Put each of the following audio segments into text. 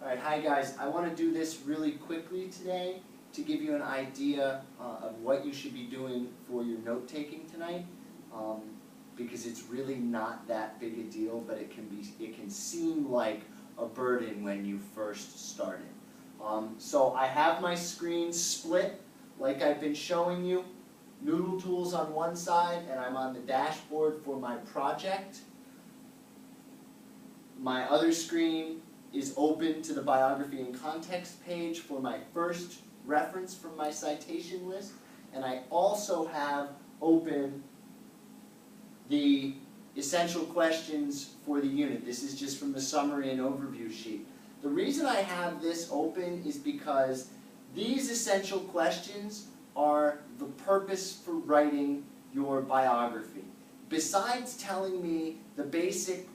Alright, hi guys. I want to do this really quickly today to give you an idea of what you should be doing for your note-taking tonight, because it's really not that big a deal, but it can seem like a burden when you first start it. So I have my screen split like I've been showing you. Noodletools on one side, and I'm on the dashboard for my project. My other screen is open to the biography and context page for my first reference from my citation list, and I also have open the essential questions for the unit. This is just from the summary and overview sheet. The reason I have this open is because these essential questions are the purpose for writing your biography. Besides telling me the basic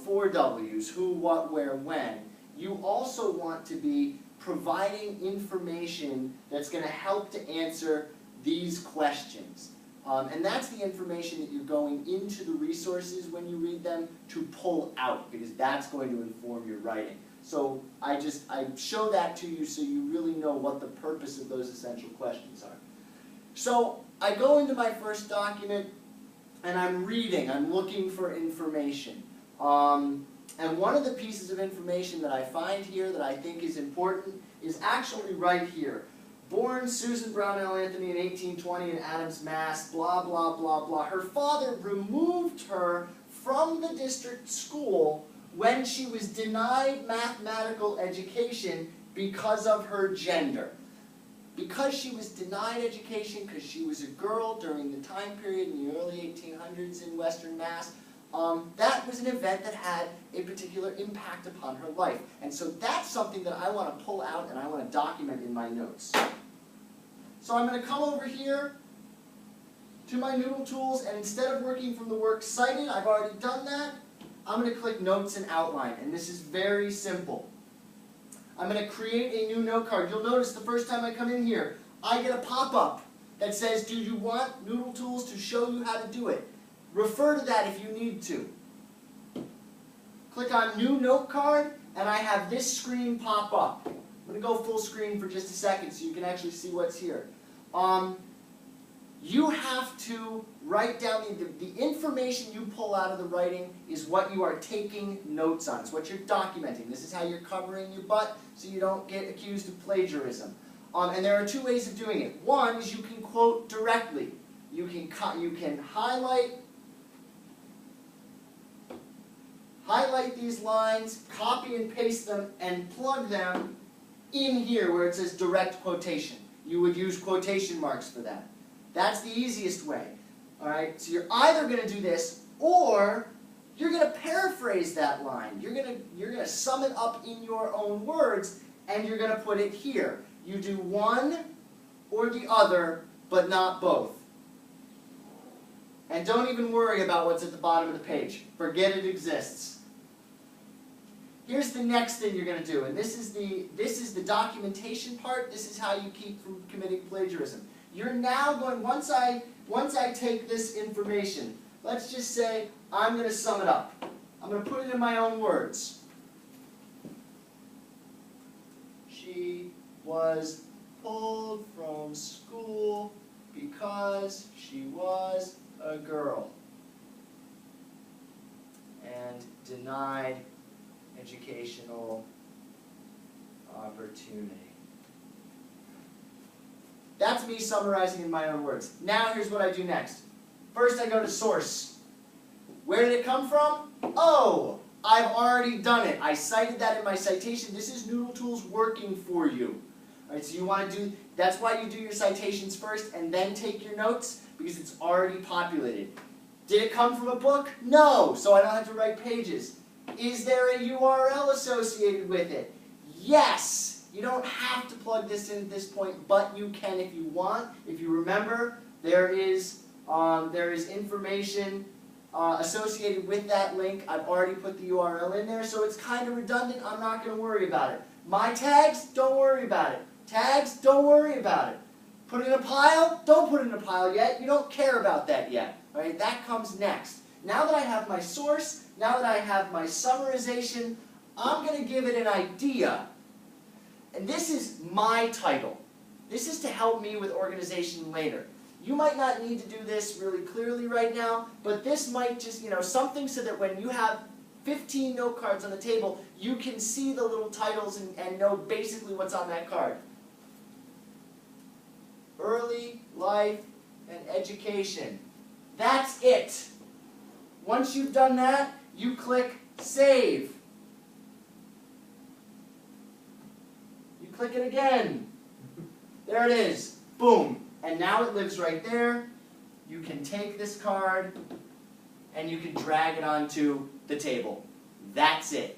4 W's, who, what, where, when, you also want to be providing information that's going to help to answer these questions. And that's the information that you're going into the resources when you read them to pull out, because that's going to inform your writing. So I show that to you so you really know what the purpose of those essential questions are. So I go into my first document and I'm reading, I'm looking for information. And one of the pieces of information that I find here that I think is important is actually right here. Born Susan Brownell Anthony in 1820 in Adams, Mass., blah, blah, blah, blah. Her father removed her from the district school when she was denied mathematical education because of her gender. Because she was denied education because she was a girl during the time period in the early 1800s in Western Mass, that was an event that had a particular impact upon her life. And so that's something that I want to pull out and I want to document in my notes. So I'm going to come over here to my Noodletools, and instead of working from the works cited, I've already done that, I'm going to click Notes and Outline, and this is very simple. I'm going to create a new note card. You'll notice the first time I come in here, I get a pop-up that says, do you want Noodletools to show you how to do it? Refer to that if you need to. Click on New Note Card, and I have this screen pop up. I'm going to go full screen for just a second so you can actually see what's here. You have to write down the information you pull out of the writing is what you are taking notes on. It's what you're documenting. This is how you're covering your butt so you don't get accused of plagiarism. And there are 2 ways of doing it. One is you can quote directly. You can highlight these lines, copy and paste them, and plug them in here where it says direct quotation. You would use quotation marks for that. That's the easiest way. All right? So you're either going to do this, or you're going to paraphrase that line. You're going to sum it up in your own words, and you're going to put it here. You do one or the other, but not both. And don't even worry about what's at the bottom of the page. Forget it exists. Here's the next thing you're going to do, and this is the documentation part. This is how you keep from committing plagiarism. You're now going, once I take this information, let's just say I'm going to sum it up. I'm going to put it in my own words. She was pulled from school because she was a girl and denied educational opportunity. That's me summarizing in my own words. Now here's what I do next. First I go to source. Where did it come from? Oh, I've already done it. I cited that in my citation. This is Noodletools working for you. All right, so you want to do, that's why you do your citations first and then take your notes, because it's already populated. Did it come from a book? No, so I don't have to write pages. Is there a URL associated with it? Yes. You don't have to plug this in at this point, but you can if you want. If you remember, there is information associated with that link. I've already put the URL in there, so it's kind of redundant. I'm not going to worry about it. My tags, don't worry about it. Tags, don't worry about it. Put it in a pile, don't put it in a pile yet. You don't care about that yet. All right, that comes next. Now that I have my source, now that I have my summarization, I'm going to give it an idea. And this is my title. This is to help me with organization later. You might not need to do this really clearly right now, but this might just, something so that when you have 15 note cards on the table, you can see the little titles and know basically what's on that card. Early life and education. That's it. Once you've done that, you click Save. You click it again. There it is. Boom. And now it lives right there. You can take this card and you can drag it onto the table. That's it.